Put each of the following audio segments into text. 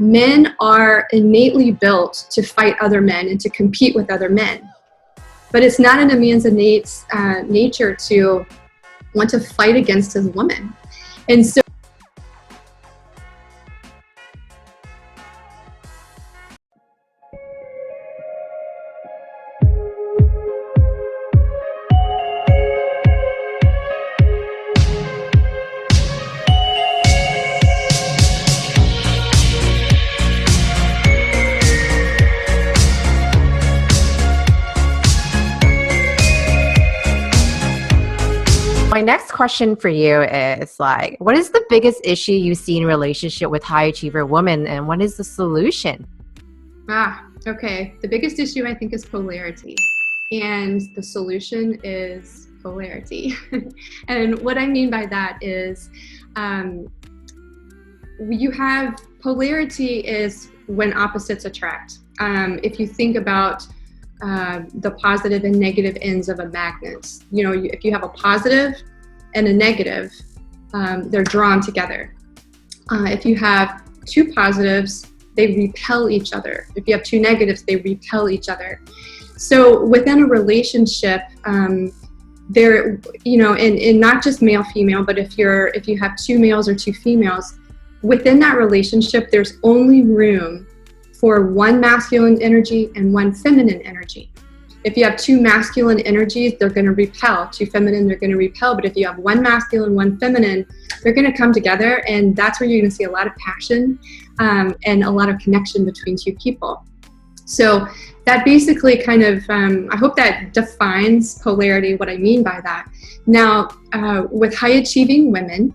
Men are innately built to fight other men and to compete with other men. But it's not in a man's innate nature to want to fight against his woman. And so my next question for you is like, what is the biggest issue you see in relationship with high achiever women, and what is the solution? Okay. The biggest issue I think is polarity, and the solution is polarity. And what I mean by that is, you have polarity is when opposites attract. If you think about the positive and negative ends of a magnet. You know, if you have a positive and a negative, they're drawn together. If you have two positives, they repel each other. If you have two negatives, they repel each other. So within a relationship, there, you know, and not just male female, but if you have two males or two females, within that relationship, there's only room for one masculine energy and one feminine energy. If you have two masculine energies, they're going to repel. Two feminine, they're going to repel. But if you have one masculine, one feminine, they're going to come together, and that's where you're going to see a lot of passion and a lot of connection between two people. So that basically kind of, I hope that defines polarity, what I mean by that. Now, with high achieving women,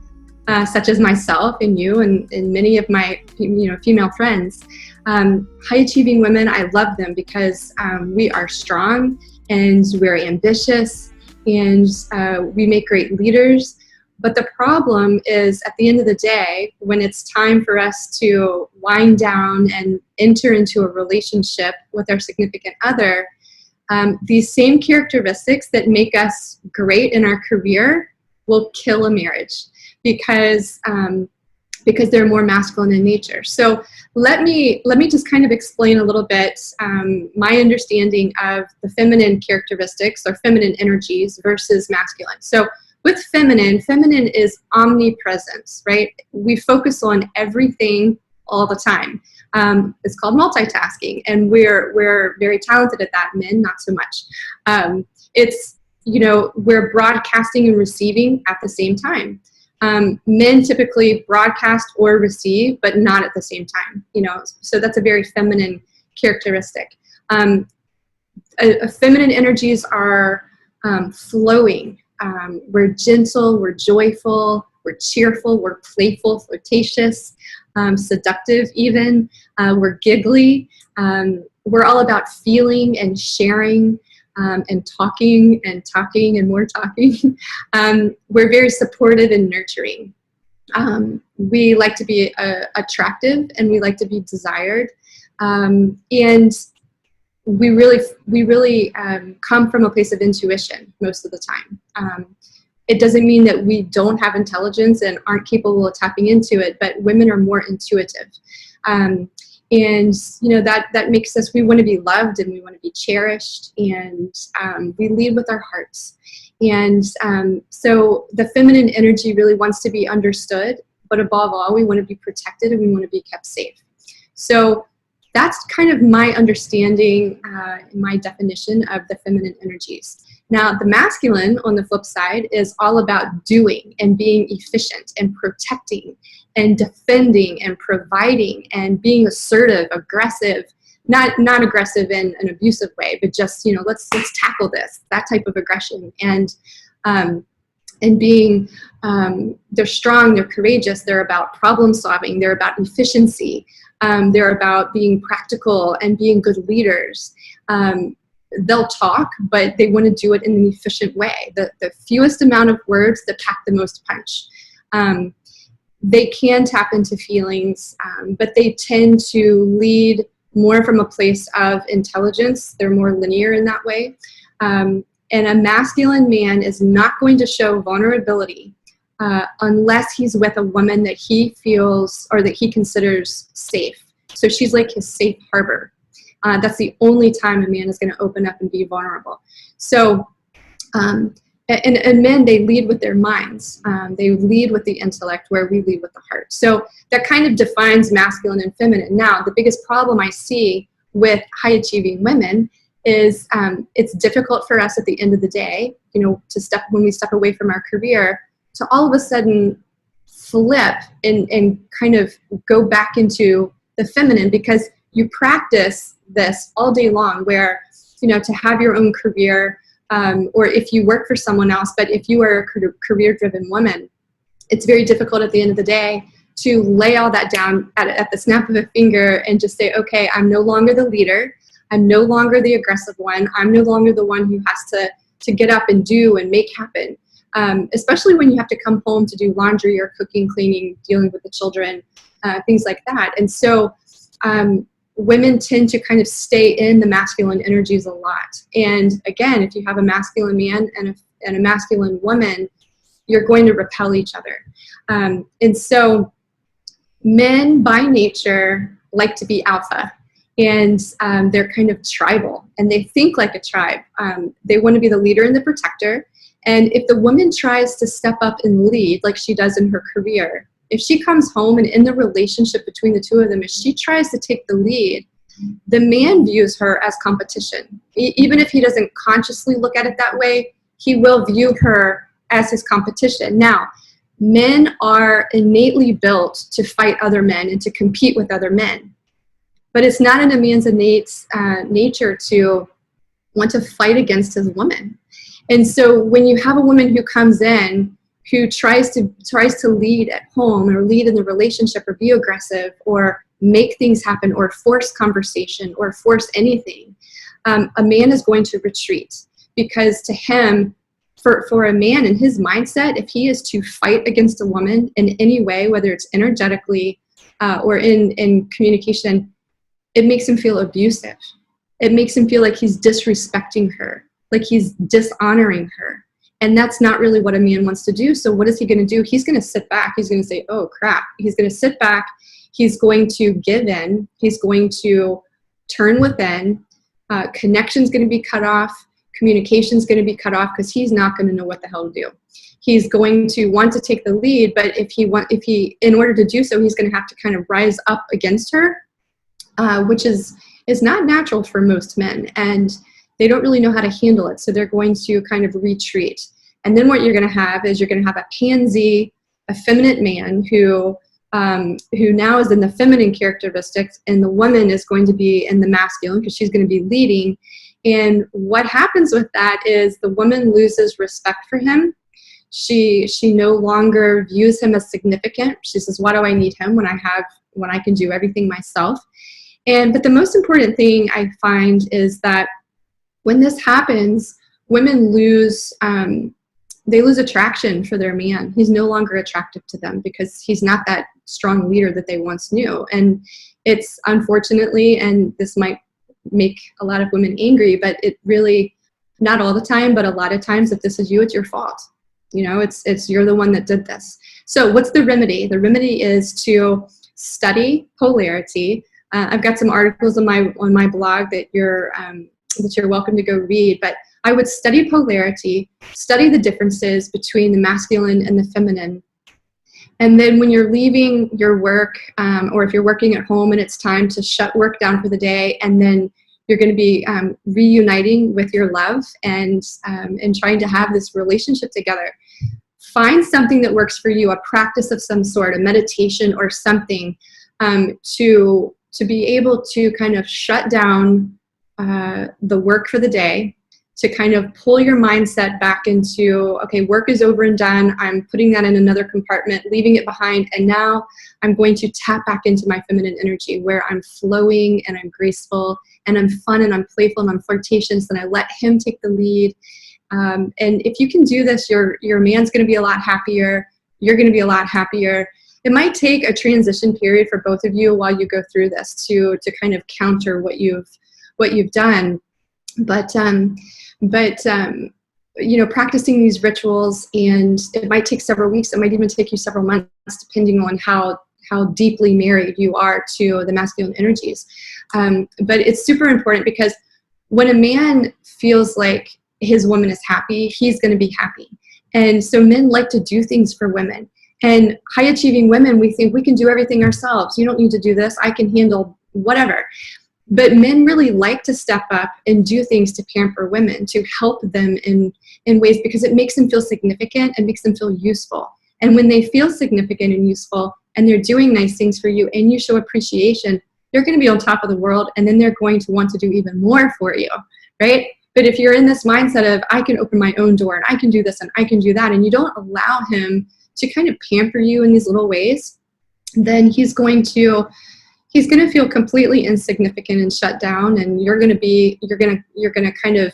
such as myself and you and many of my female friends, high achieving women, I love them because we are strong and we're ambitious and we make great leaders. But the problem is, at the end of the day, when it's time for us to wind down and enter into a relationship with our significant other, these same characteristics that make us great in our career will kill a marriage because they're more masculine in nature. So let me just kind of explain a little bit my understanding of the feminine characteristics or feminine energies versus masculine. So with feminine is omnipresence, right? We focus on everything all the time. It's called multitasking, and we're very talented at that. Men, not so much. It's, you know, we're broadcasting and receiving at the same time. Men typically broadcast or receive, but not at the same time, you know, so that's a very feminine characteristic. Feminine energies are flowing. We're gentle, we're joyful, we're cheerful, we're playful, flirtatious, seductive even, we're giggly. We're all about feeling and sharing. And talking and more talking. We're very supportive and nurturing. We like to be attractive, and we like to be desired. And we really come from a place of intuition most of the time. It doesn't mean that we don't have intelligence and aren't capable of tapping into it, but women are more intuitive. And, you know, that makes us, we want to be loved and we want to be cherished, and we lead with our hearts. And so the feminine energy really wants to be understood, but above all, we want to be protected and we want to be kept safe. So that's kind of my understanding, my definition of the feminine energies. Now, the masculine, on the flip side, is all about doing and being efficient and protecting and defending and providing and being assertive, aggressive, not aggressive in an abusive way, but just, you know, let's tackle this, that type of aggression. And being, they're strong, they're courageous, they're about problem solving, they're about efficiency, they're about being practical and being good leaders. They'll talk, but they want to do it in an efficient way. The fewest amount of words that pack the most punch. They can tap into feelings, but they tend to lead more from a place of intelligence. They're more linear in that way. And a masculine man is not going to show vulnerability unless he's with a woman that he feels or that he considers safe So she's like his safe harbor. That's the only time a man is going to open up and be vulnerable. So, and men, they lead with their minds. They lead with the intellect, where we lead with the heart. So that kind of defines masculine and feminine. Now, the biggest problem I see with high achieving women is it's difficult for us at the end of the day, you know, when we step away from our career, to all of a sudden flip and kind of go back into the feminine, because you practice this all day long, where, you know, to have your own career, or if you work for someone else, but if you are a career-driven woman, it's very difficult at the end of the day to lay all that down at the snap of a finger and just say, okay, I'm no longer the leader. I'm no longer the aggressive one. I'm no longer the one who has to get up and do and make happen. Especially when you have to come home to do laundry or cooking, cleaning, dealing with the children, things like that. And so women tend to kind of stay in the masculine energies a lot. And again, if you have a masculine man and a masculine woman, you're going to repel each other. And so men by nature like to be alpha, and they're kind of tribal, and they think like a tribe. They want to be the leader and the protector. And if the woman tries to step up and lead like she does in her career, if she comes home and in the relationship between the two of them, if she tries to take the lead, the man views her as competition. Even if he doesn't consciously look at it that way, he will view her as his competition. Now, men are innately built to fight other men and to compete with other men. But it's not in a man's innate nature to want to fight against his woman. And so when you have a woman who comes in, who tries to lead at home or lead in the relationship or be aggressive or make things happen or force conversation or force anything, a man is going to retreat, because to him, for a man in his mindset, if he is to fight against a woman in any way, whether it's energetically or in communication, it makes him feel abusive. It makes him feel like he's disrespecting her, like he's dishonoring her. And that's not really what a man wants to do. So what is he going to do? He's going to sit back. He's going to say, oh, crap. He's going to sit back. He's going to give in. He's going to turn within. Connection's going to be cut off. Communication's going to be cut off, because he's not going to know what the hell to do. He's going to want to take the lead, but if he, in order to do so, he's going to have to kind of rise up against her, which is not natural for most men. And they don't really know how to handle it, so they're going to kind of retreat. And then what you're going to have is you're going to have a pansy, effeminate man who now is in the feminine characteristics, and the woman is going to be in the masculine, because she's going to be leading. And what happens with that is the woman loses respect for him. She no longer views him as significant. She says, why do I need him when I can do everything myself? But the most important thing I find is that when this happens, women lose attraction for their man. He's no longer attractive to them, because he's not that strong leader that they once knew. And it's unfortunately, and this might make a lot of women angry, but it really, not all the time, but a lot of times, if this is you, it's your fault. You know, it's you're the one that did this. So what's the remedy? The remedy is to study polarity. I've got some articles on my blog that you're welcome to go read, but I would study polarity, study the differences between the masculine and the feminine. And then when you're leaving your work, or if you're working at home and it's time to shut work down for the day, and then you're going to be reuniting with your love and trying to have this relationship together, find something that works for you, a practice of some sort, a meditation or something, to be able to kind of shut down the work for the day, to kind of pull your mindset back into, okay, work is over and done. I'm putting that in another compartment, leaving it behind. And now I'm going to tap back into my feminine energy, where I'm flowing and I'm graceful and I'm fun and I'm playful and I'm flirtatious, and I let him take the lead. And if you can do this, your man's going to be a lot happier. You're going to be a lot happier. It might take a transition period for both of you while you go through this to kind of counter what you've done. But you know, practicing these rituals, and it might take several weeks, it might even take you several months, depending on how how deeply married you are to the masculine energies. But it's super important because when a man feels like his woman is happy, he's going to be happy. And so men like to do things for women. And high achieving women, we think we can do everything ourselves. You don't need to do this. I can handle whatever. But men really like to step up and do things to pamper women, to help them in ways, because it makes them feel significant and makes them feel useful. And when they feel significant and useful and they're doing nice things for you and you show appreciation, you're going to be on top of the world, and then they're going to want to do even more for you, right? But if you're in this mindset of, I can open my own door and I can do this and I can do that, and you don't allow him to kind of pamper you in these little ways, then he's going to feel completely insignificant and shut down, and you're going to kind of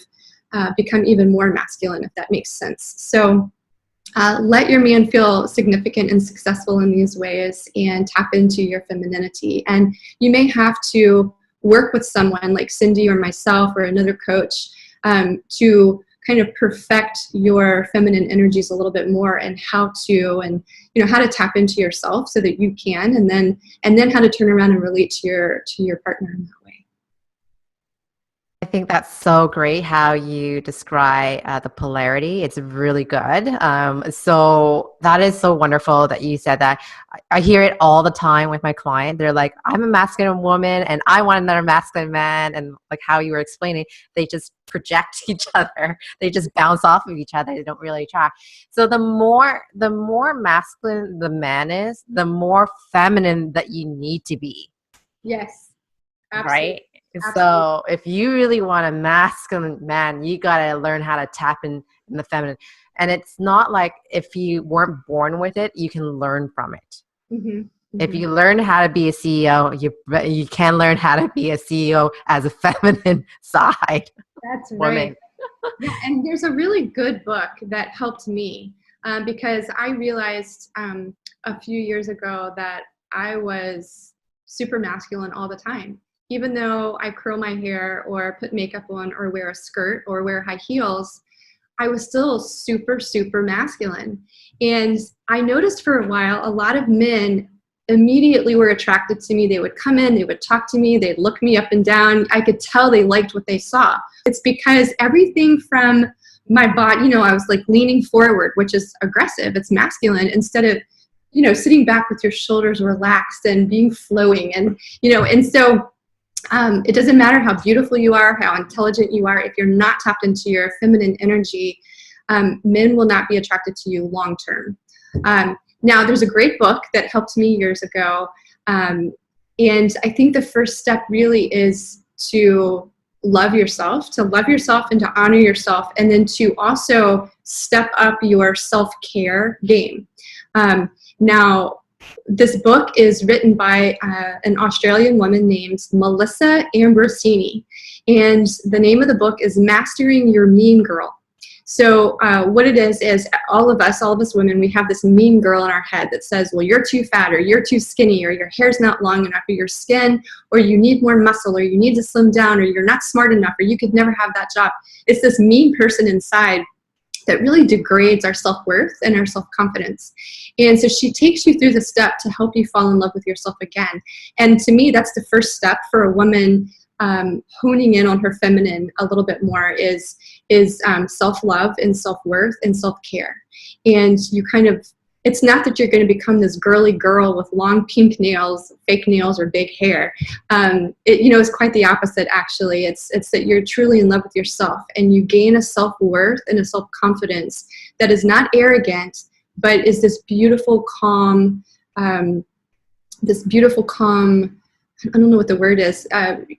become even more masculine, if that makes sense. So let your man feel significant and successful in these ways, and tap into your femininity. And you may have to work with someone like Sindy or myself or another coach to kind of perfect your feminine energies a little bit more, and how to tap into yourself so that you can, and then how to turn around and relate to your partner in that way. I think that's so great how you describe the polarity. It's really good. So that is so wonderful that you said that. I hear it all the time with my client. They're like, I'm a masculine woman and I want another masculine man. And like how you were explaining, they just project each other. They just bounce off of each other. They don't really try. So the more masculine the man is, the more feminine that you need to be. Yes, absolutely. Right? So if you really want a masculine man, you got to learn how to tap in the feminine. And it's not like if you weren't born with it, you can learn from it. Mm-hmm. Mm-hmm. If you learn how to be a CEO, you can learn how to be a CEO as a feminine side. That's woman. Right. Yeah, and there's a really good book that helped me because I realized a few years ago that I was super masculine all the time. Even though I curl my hair or put makeup on or wear a skirt or wear high heels, I was still super, super masculine. And I noticed for a while, a lot of men immediately were attracted to me. They would come in, they would talk to me, they'd look me up and down. I could tell they liked what they saw. It's because everything from my body, I was like leaning forward, which is aggressive, it's masculine, instead of, sitting back with your shoulders relaxed and being flowing. And, and so it doesn't matter how beautiful you are, how intelligent you are, if you're not tapped into your feminine energy, men will not be attracted to you long term. Now, there's a great book that helped me years ago, and I think the first step really is to love yourself and to honor yourself, and then to also step up your self-care game. Now, this book is written by an Australian woman named Melissa Ambrosini, and the name of the book is Mastering Your Mean Girl. So what it is all of us women, we have this mean girl in our head that says, well, you're too fat, or you're too skinny, or your hair's not long enough, or your skin, or you need more muscle, or you need to slim down, or you're not smart enough, or you could never have that job. It's this mean person inside that really degrades our self-worth and our self-confidence. And so she takes you through the step to help you fall in love with yourself again. And to me, that's the first step for a woman honing in on her feminine a little bit more is self-love and self-worth and self-care. And you it's not that you're going to become this girly girl with long pink nails, fake nails, or big hair. It's quite the opposite, actually. It's that you're truly in love with yourself, and you gain a self-worth and a self-confidence that is not arrogant, but is this beautiful, calm, I don't know what the word is.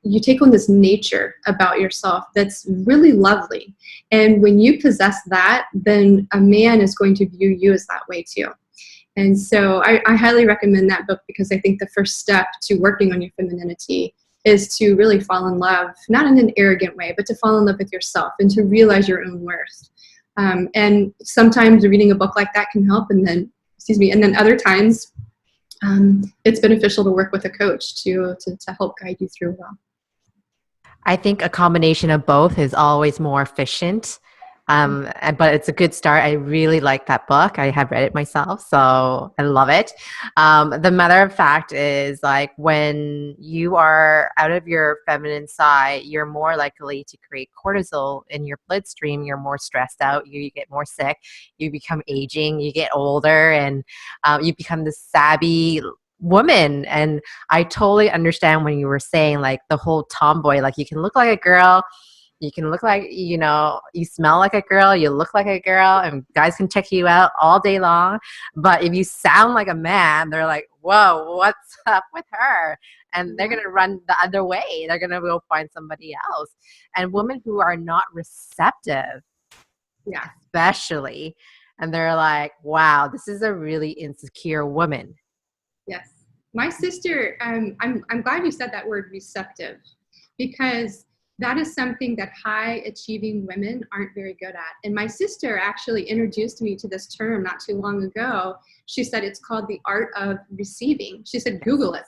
You take on this nature about yourself that's really lovely. And when you possess that, then a man is going to view you as that way too. And so I highly recommend that book, because I think the first step to working on your femininity is to really fall in love, not in an arrogant way, but to fall in love with yourself and to realize your own worth. And sometimes reading a book like that can help. And then other times, it's beneficial to work with a coach to help guide you through it all. I think a combination of both is always more efficient. But it's a good start. I really like that book. I have read it myself, so I love it. The matter of fact is, like, when you are out of your feminine side, you're more likely to create cortisol in your bloodstream. You're more stressed out. You get more sick. You become aging. You get older, and you become this savvy woman. And I totally understand when you were saying, like, the whole tomboy, like, you can look like a girl, you can look like, you smell like a girl, you look like a girl, and guys can check you out all day long. But if you sound like a man, they're like, whoa, what's up with her? And they're going to run the other way. They're going to go find somebody else. And women who are not receptive, Yeah. especially, and they're like, wow, this is a really insecure woman. Yes. My sister, I'm glad you said that word, receptive, because that is something that high achieving women aren't very good at. And my sister actually introduced me to this term not too long ago. She said it's called the art of receiving. She said, Google it.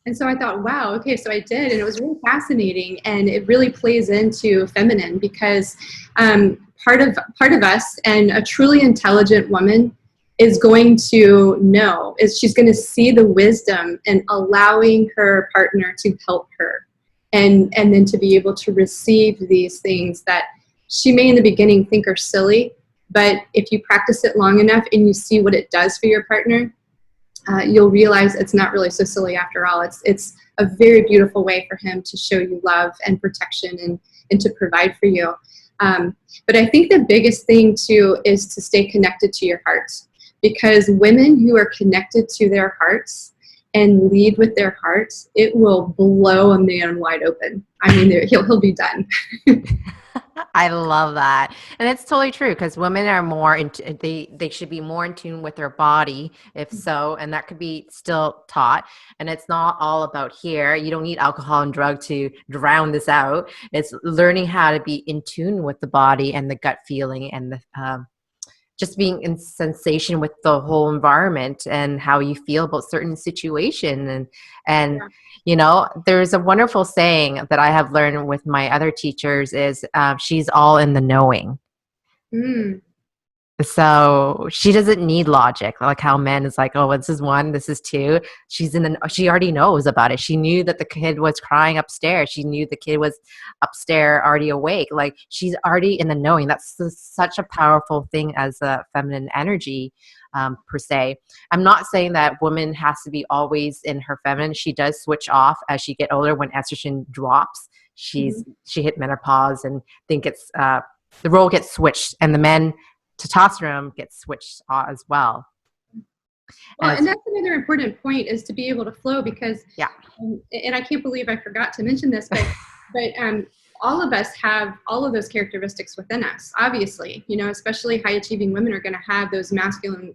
And so I thought, wow, okay, so I did. And it was really fascinating. And it really plays into feminine, because part of us, and a truly intelligent woman is going to know, is she's going to see the wisdom in allowing her partner to help her. And then to be able to receive these things that she may in the beginning think are silly, but if you practice it long enough and you see what it does for your partner, you'll realize it's not really so silly after all. It's a very beautiful way for him to show you love and protection and to provide for you. But I think the biggest thing too is to stay connected to your heart, because women who are connected to their hearts and lead with their hearts, it will blow a man wide open. I mean, he'll be done. I love that. And it's totally true, because women are more they should be more in tune with their body, if so, and that could be still taught. And it's not all about here. You don't need alcohol and drug to drown this out. It's learning how to be in tune with the body and the gut feeling, and the just being in sensation with the whole environment and how you feel about certain situation. And there's a wonderful saying that I have learned with my other teachers is, she's all in the knowing. Mm. So she doesn't need logic, like how men is like, oh, this is one, this is two. She already knows about it. She knew that the kid was crying upstairs. She knew the kid was upstairs already awake. Like, she's already in the knowing. That's such a powerful thing as a feminine energy, per se. I'm not saying that woman has to be always in her feminine. She does switch off as she get older when estrogen drops. She hit menopause, and think it's the role gets switched, and the men testosterone gets switched as well. Well, and that's another important point, is to be able to flow, because yeah, and I can't believe I forgot to mention this, but all of us have all of those characteristics within us. Obviously, especially high achieving women are going to have those masculine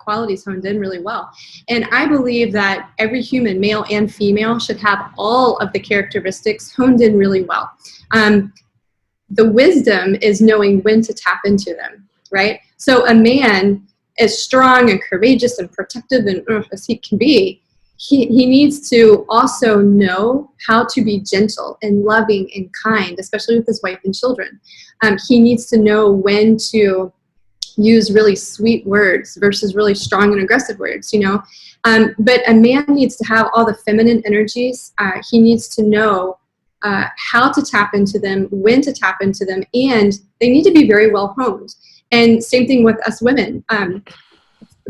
qualities honed in really well. And I believe that every human, male and female, should have all of the characteristics honed in really well. The wisdom is knowing when to tap into them, right? So a man, as strong and courageous and protective and as he can be, he needs to also know how to be gentle and loving and kind, especially with his wife and children. He needs to know when to use really sweet words versus really strong and aggressive words, But a man needs to have all the feminine energies. He needs to know how to tap into them, when to tap into them, and they need to be very well honed. And same thing with us women. A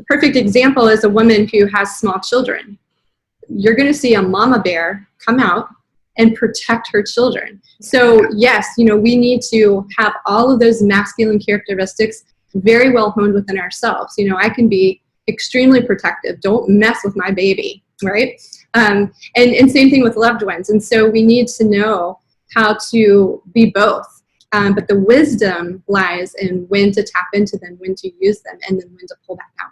perfect example is a woman who has small children. You're going to see a mama bear come out and protect her children. So yes, we need to have all of those masculine characteristics very well honed within ourselves. I can be extremely protective. Don't mess with my baby, right? And same thing with loved ones. And so we need to know how to be both. But the wisdom lies in when to tap into them, when to use them, and then when to pull back out.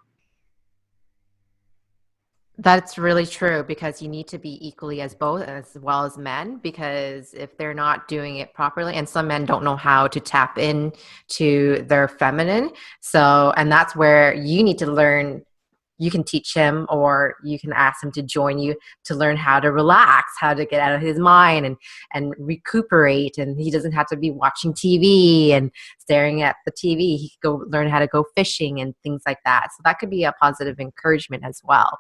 That's really true, because you need to be equally as both, as well as men, because if they're not doing it properly, and some men don't know how to tap in to their feminine. So, and that's where you need to learn you can teach him, or you can ask him to join you to learn how to relax, how to get out of his mind and recuperate. And he doesn't have to be watching TV and staring at the TV. He could go learn how to go fishing and things like that. So that could be a positive encouragement as well.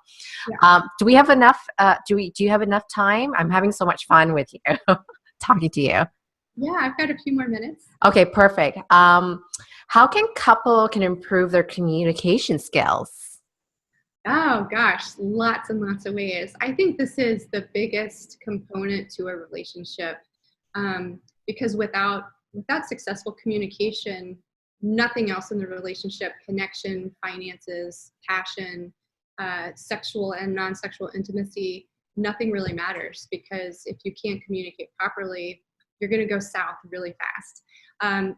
Yeah. Do we have enough? Do you have enough time? I'm having so much fun with you, talking to you. Yeah, I've got a few more minutes. Okay, perfect. How can improve their communication skills? Oh gosh, lots and lots of ways. I think this is the biggest component to a relationship, because without successful communication, nothing else in the relationship, connection, finances, passion, sexual and non-sexual intimacy, nothing really matters, because if you can't communicate properly, you're going to go south really fast.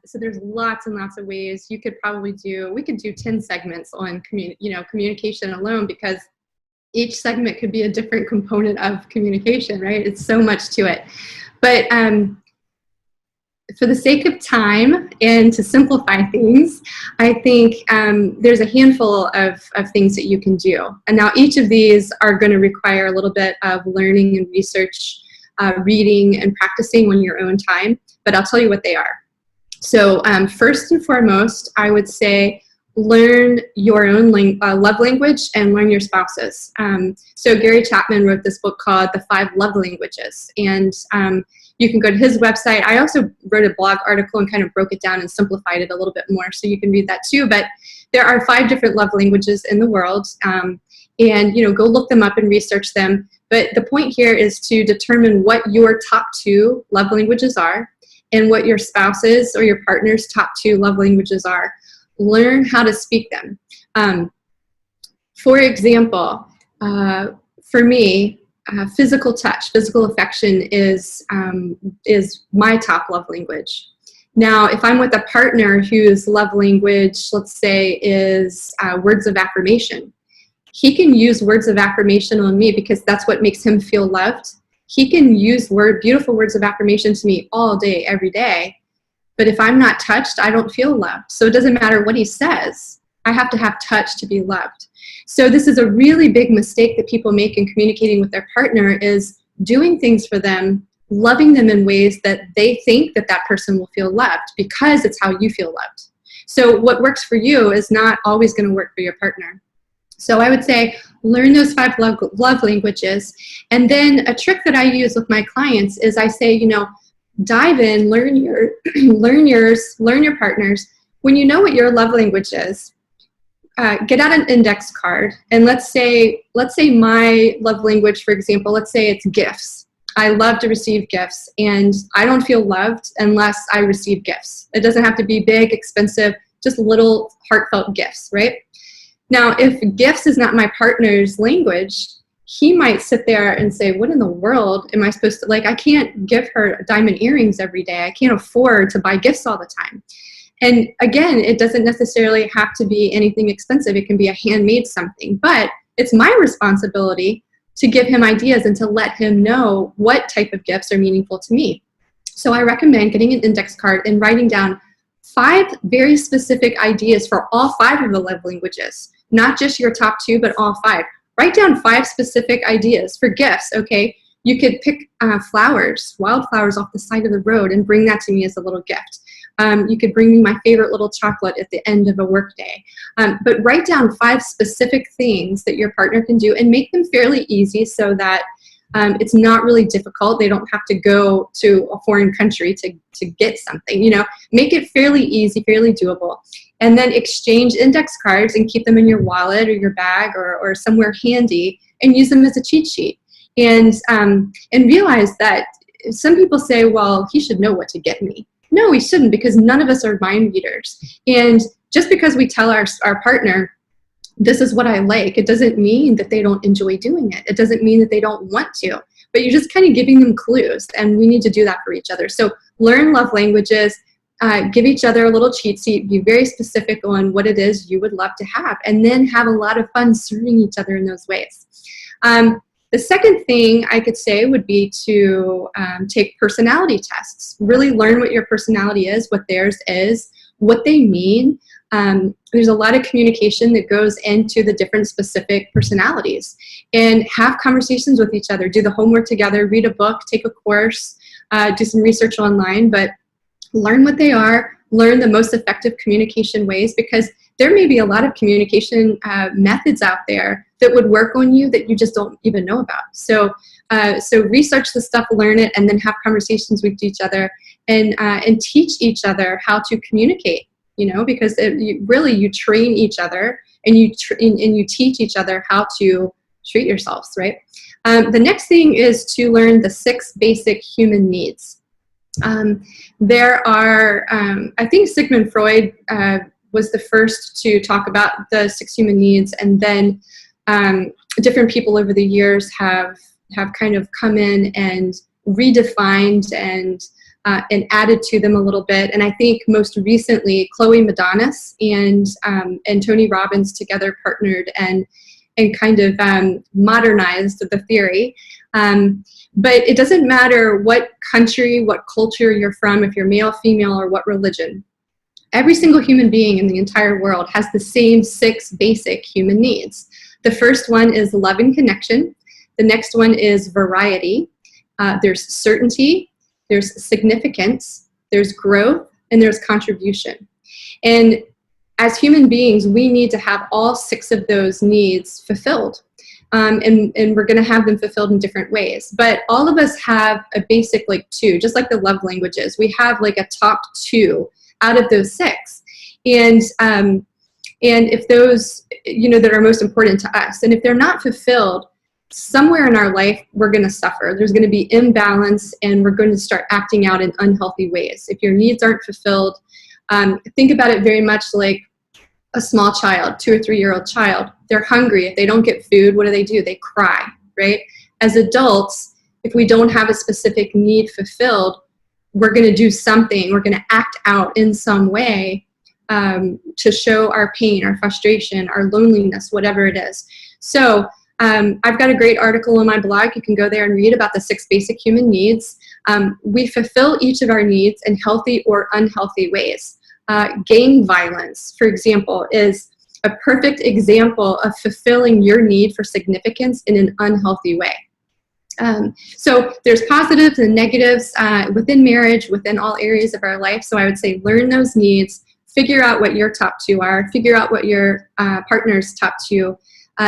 So there's lots and lots of ways. We could do 10 segments on communication alone, because each segment could be a different component of communication, right? It's so much to it. But for the sake of time and to simplify things, I think there's a handful of things that you can do. And now each of these are going to require a little bit of learning and research, reading and practicing on your own time, but I'll tell you what they are. So first and foremost, I would say learn your own love language and learn your spouse's. So Gary Chapman wrote this book called The 5 Love Languages, and you can go to his website. I also wrote a blog article and kind of broke it down and simplified it a little bit more, so you can read that too. But there are 5 different love languages in the world, and go look them up and research them. But the point here is to determine what your top 2 love languages are, and what your spouse's or your partner's top 2 love languages are. Learn how to speak them. For example, for me, physical touch, physical affection is my top love language. Now, if I'm with a partner whose love language, let's say, is words of affirmation, he can use words of affirmation on me because that's what makes him feel loved. He can use beautiful words of affirmation to me all day, every day. But if I'm not touched, I don't feel loved. So it doesn't matter what he says. I have to have touch to be loved. So this is a really big mistake that people make in communicating with their partner, is doing things for them, loving them in ways that they think that person will feel loved, because it's how you feel loved. So what works for you is not always going to work for your partner. So I would say learn those 5 love languages. And then a trick that I use with my clients is I say, dive in, learn your partner's. When you know what your love language is, get out an index card. And let's say my love language, for example, let's say it's gifts. I love to receive gifts, and I don't feel loved unless I receive gifts. It doesn't have to be big, expensive, just little heartfelt gifts, right? Now, if gifts is not my partner's language, he might sit there and say, what in the world am I supposed to, I can't give her diamond earrings every day. I can't afford to buy gifts all the time. And again, it doesn't necessarily have to be anything expensive. It can be a handmade something, but it's my responsibility to give him ideas and to let him know what type of gifts are meaningful to me. So I recommend getting an index card and writing down 5 very specific ideas for all 5 of the love languages, not just your top 2, but all 5. Write down 5 specific ideas for gifts, okay? You could pick flowers, wildflowers off the side of the road, and bring that to me as a little gift. You could bring me my favorite little chocolate at the end of a work day. But write down 5 specific things that your partner can do, and make them fairly easy so that it's not really difficult. They don't have to go to a foreign country to get something. Make it fairly easy, fairly doable. And then exchange index cards and keep them in your wallet or your bag or somewhere handy, and use them as a cheat sheet. And realize that some people say, well, he should know what to get me. No, he shouldn't, because none of us are mind readers. And just because we tell our partner, this is what I like, it doesn't mean that they don't enjoy doing it. It doesn't mean that they don't want to, but you're just kind of giving them clues, and we need to do that for each other. So learn love languages, give each other a little cheat sheet, be very specific on what it is you would love to have, and then have a lot of fun serving each other in those ways. The second thing I could say would be to take personality tests. Really learn what your personality is, what theirs is, what they mean. There's a lot of communication that goes into the different specific personalities, and have conversations with each other, do the homework together, read a book, take a course, do some research online, but learn what they are, learn the most effective communication ways, because there may be a lot of communication methods out there that would work on you that you just don't even know about. So research the stuff, learn it, and then have conversations with each other, and teach each other how to communicate. Because you train each other, and you teach each other how to treat yourselves, right? The next thing is to learn the 6 basic human needs. There are, I think Sigmund Freud was the first to talk about the 6 human needs, and then different people over the years have kind of come in and redefined and added to them a little bit. And I think most recently, Chloe Madanis and Tony Robbins together partnered and kind of modernized the theory. But it doesn't matter what country, what culture you're from, if you're male, female, or what religion. Every single human being in the entire world has the same 6 basic human needs. The first one is love and connection. The next one is variety. There's certainty. There's significance. There's growth. And there's contribution. And as human beings, we need to have all 6 of those needs fulfilled. And we're going to have them fulfilled in different ways. But all of us have a basic 2, just like the love languages. We have a top 2 out of those 6. And if those, that are most important to us, and if they're not fulfilled, somewhere in our life, we're going to suffer. There's going to be imbalance, and we're going to start acting out in unhealthy ways. If your needs aren't fulfilled, think about it very much like a small child, 2 or 3-year-old child. They're hungry. If they don't get food, what do? They cry, right? As adults, if we don't have a specific need fulfilled, we're going to do something. We're going to act out in some way to show our pain, our frustration, our loneliness, whatever it is. So I've got a great article on my blog. You can go there and read about the 6 basic human needs. We fulfill each of our needs in healthy or unhealthy ways. Gang violence, for example, is a perfect example of fulfilling your need for significance in an unhealthy way. So there's positives and negatives within marriage, within all areas of our life. So I would say learn those needs, figure out what your top 2 are, figure out what your partner's top 2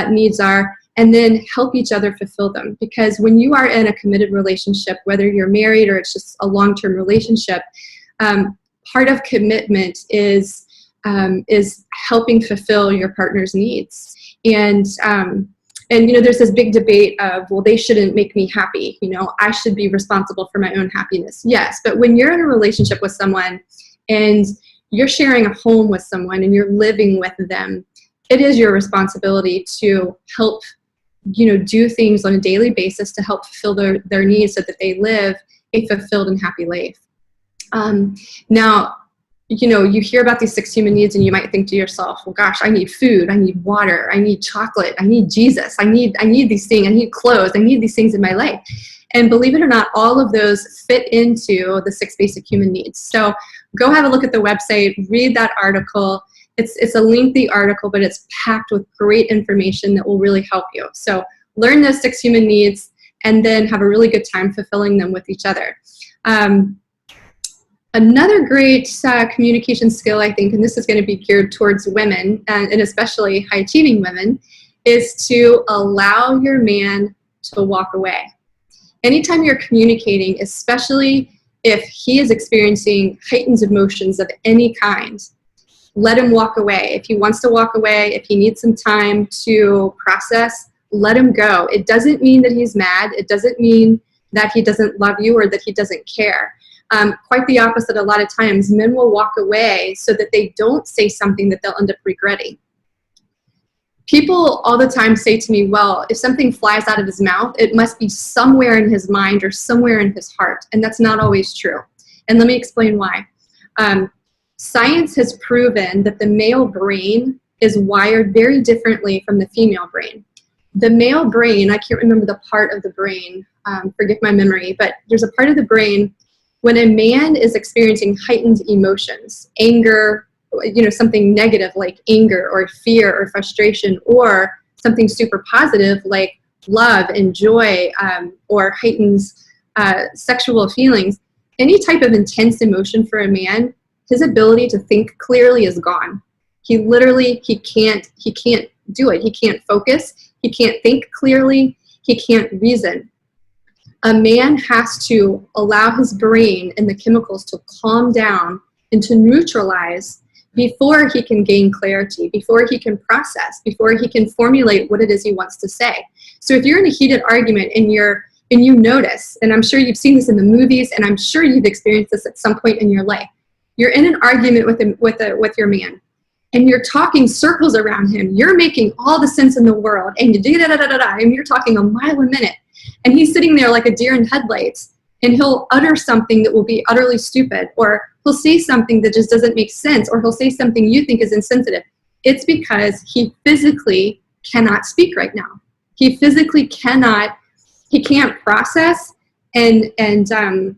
needs are, and then help each other fulfill them. Because when you are in a committed relationship, whether you're married or it's just a long-term relationship, part of commitment is helping fulfill your partner's needs. And there's this big debate of, well, they shouldn't make me happy. I should be responsible for my own happiness. Yes, but when you're in a relationship with someone and you're sharing a home with someone and you're living with them, it is your responsibility to help, do things on a daily basis to help fulfill their needs so that they live a fulfilled and happy life. Now, you hear about these 6 human needs and you might think to yourself, well, gosh, I need food, I need water, I need chocolate, I need Jesus, I need these things, I need clothes, I need these things in my life. And believe it or not, all of those fit into the 6 basic human needs. So go have a look at the website, read that article. It's a lengthy article, but it's packed with great information that will really help you. So learn those 6 human needs and then have a really good time fulfilling them with each other. Another great communication skill, I think, and this is going to be geared towards women, and especially high-achieving women, is to allow your man to walk away. Anytime you're communicating, especially if he is experiencing heightened emotions of any kind, let him walk away. If he wants to walk away, if he needs some time to process, let him go. It doesn't mean that he's mad. It doesn't mean that he doesn't love you or that he doesn't care. Quite the opposite. A lot of times men will walk away so that they don't say something that they'll end up regretting. People all the time say to me, well, if something flies out of his mouth, it must be somewhere in his mind or somewhere in his heart. And that's not always true. And let me explain why. Science has proven that the male brain is wired very differently from the female brain. The male brain, I can't remember the part of the brain, forgive my memory, but there's a part of the brain When a man is experiencing heightened emotions, anger, something negative like anger or fear or frustration, or something super positive like love and joy, or heightens sexual feelings, any type of intense emotion for a man, his ability to think clearly is gone. He can't do it. He can't focus. He can't think clearly. He can't reason. A man has to allow his brain and the chemicals to calm down and to neutralize before he can gain clarity, before he can process, before he can formulate what it is he wants to say. So if you're in a heated argument and you notice, and I'm sure you've seen this in the movies, and I'm sure you've experienced this at some point in your life, you're in an argument with your man, and you're talking circles around him. You're making all the sense in the world, and you do and you're talking a mile a minute, and he's sitting there like a deer in headlights, and he'll utter something that will be utterly stupid, or he'll say something that just doesn't make sense, or he'll say something you think is insensitive. It's because he physically cannot speak right now. He physically cannot. He can't process and gain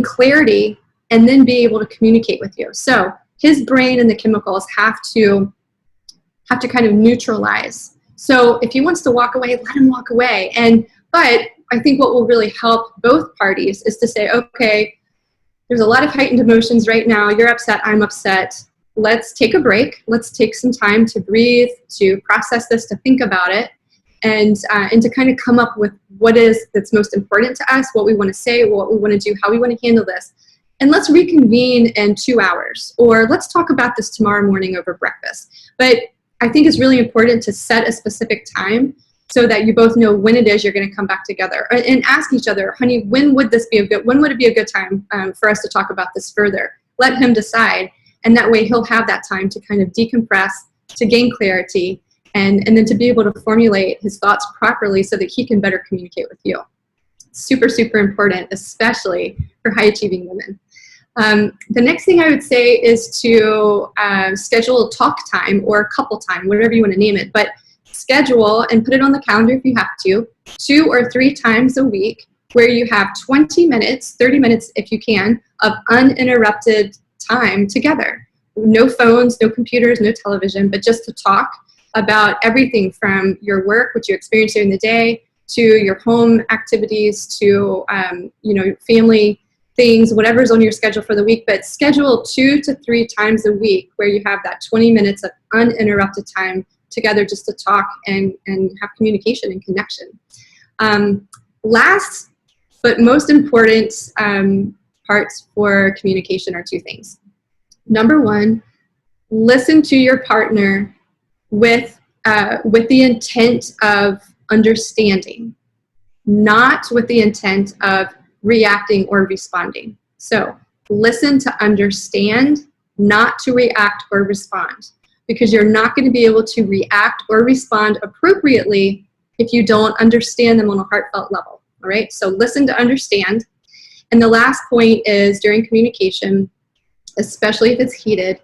clarity and then be able to communicate with you. So his brain and the chemicals have to kind of neutralize. So if he wants to walk away, let him walk away. But I think what will really help both parties is to say, okay, there's a lot of heightened emotions right now. You're upset, I'm upset. Let's take a break. Let's take some time to breathe, to process this, to think about it, and to kind of come up with what is that's most important to us, what we want to say, what we want to do, how we want to handle this. And let's reconvene in 2 hours, or let's talk about this tomorrow morning over breakfast. But I think it's really important to set a specific time so that you both know when it is you're going to come back together, and ask each other, honey, when would it be a good time for us to talk about this further? Let him decide. And that way he'll have that time to kind of decompress, to gain clarity, and then to be able to formulate his thoughts properly so that he can better communicate with you. Super, super important, especially for high achieving women. The next thing I would say is to schedule talk time or couple time, whatever you want to name it, but schedule and put it on the calendar if you have to, 2 or 3 times a week, where you have 20 minutes, 30 minutes if you can, of uninterrupted time together. No phones, no computers, no television, but just to talk about everything from your work, what you experience during the day, to your home activities, to family things, whatever's on your schedule for the week. But schedule 2 to 3 times a week where you have that 20 minutes of uninterrupted time together just to talk and have communication and connection. Last but most important parts for communication are 2 things. Number 1, listen to your partner with the intent of understanding, not with the intent of reacting or responding. So listen to understand, not to react or respond, because you're not going to be able to react or respond appropriately if you don't understand them on a heartfelt level. All right, so listen to understand. And the last point is, during communication, especially if it's heated,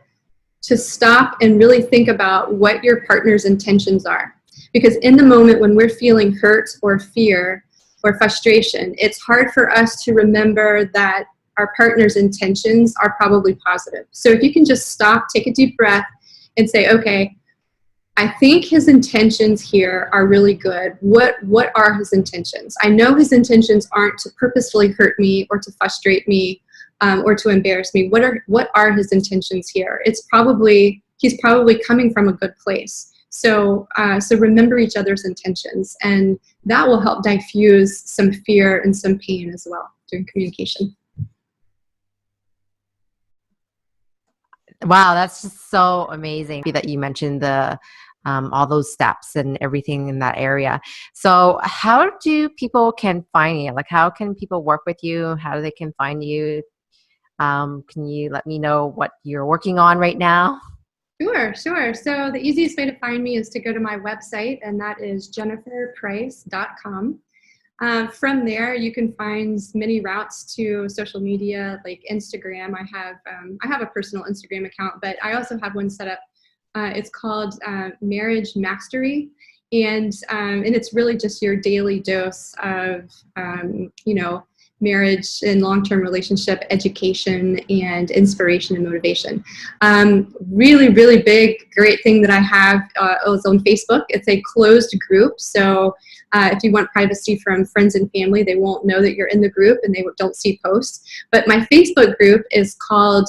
to stop and really think about what your partner's intentions are. Because in the moment when we're feeling hurt or fear or frustration, it's hard for us to remember that our partner's intentions are probably positive. So if you can just stop, take a deep breath, and say, okay, I think his intentions here are really good. What are his intentions? I know his intentions aren't to purposefully hurt me or to frustrate me or to embarrass me. What are his intentions here? He's probably coming from a good place. So remember each other's intentions, and that will help diffuse some fear and some pain as well during communication. Wow, that's just so amazing that you mentioned the all those steps and everything in that area. So how do people can find you? Like, how can people work with you? How they can find you? Can you let me know what you're working on right now? Sure. So the easiest way to find me is to go to my website, and that is jenniferprice.com. From there, you can find many routes to social media, like Instagram. I have a personal Instagram account, but I also have one set up. It's called Marriage Mastery, and it's really just your daily dose of marriage and long-term relationship education and inspiration and motivation. Really, really big, great thing that I have is on Facebook. It's a closed group, so if you want privacy from friends and family, they won't know that you're in the group and they don't see posts. But my Facebook group is called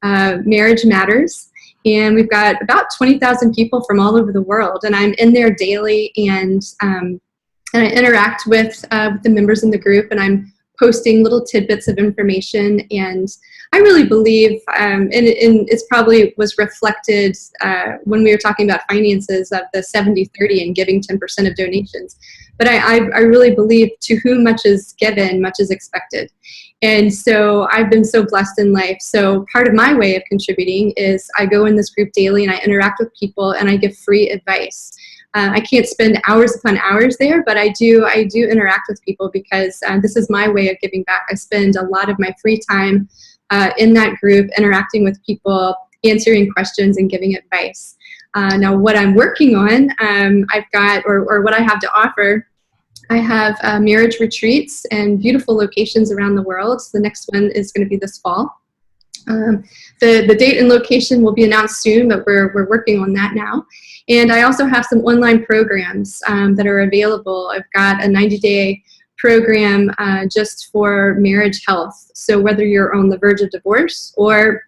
Marriage Matters. And we've got about 20,000 people from all over the world, and I'm in there daily, and I interact with the members in the group, and I'm posting little tidbits of information. And I really believe, and it's probably was reflected when we were talking about finances of the 70-30 and giving 10% of donations. But I really believe to whom much is given, much is expected. And so I've been so blessed in life. So part of my way of contributing is I go in this group daily and I interact with people and I give free advice. I can't spend hours upon hours there, but I do interact with people because this is my way of giving back. I spend a lot of my free time in that group interacting with people, answering questions and giving advice. Now what I'm working on, I've got, or what I have to offer, I have marriage retreats in beautiful locations around the world. So the next one is going to be this fall. The date and location will be announced soon, but we're working on that now. And I also have some online programs that are available. I've got a 90-day program just for marriage health. So whether you're on the verge of divorce or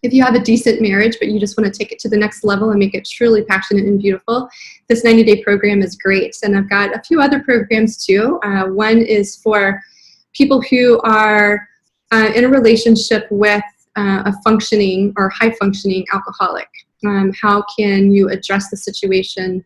if you have a decent marriage, but you just want to take it to the next level and make it truly passionate and beautiful, this 90-day program is great. And I've got a few other programs too. One is for people who are in a relationship with a functioning or high-functioning alcoholic. How can you address the situation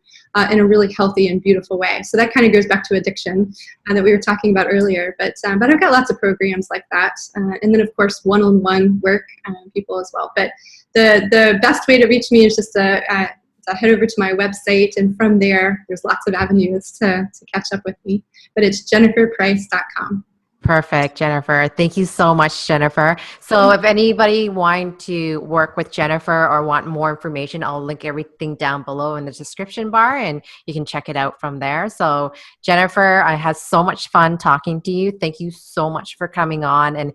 in a really healthy and beautiful way? So that kind of goes back to addiction that we were talking about earlier. But I've got lots of programs like that. And then, of course, one-on-one work people as well. But the best way to reach me is just to head over to my website. And from there, there's lots of avenues to catch up with me. But it's jenniferprice.com. Perfect, Jennifer. Thank you so much, Jennifer. So if anybody want to work with Jennifer or want more information, I'll link everything down below in the description bar and you can check it out from there. So Jennifer, I had so much fun talking to you. Thank you so much for coming on and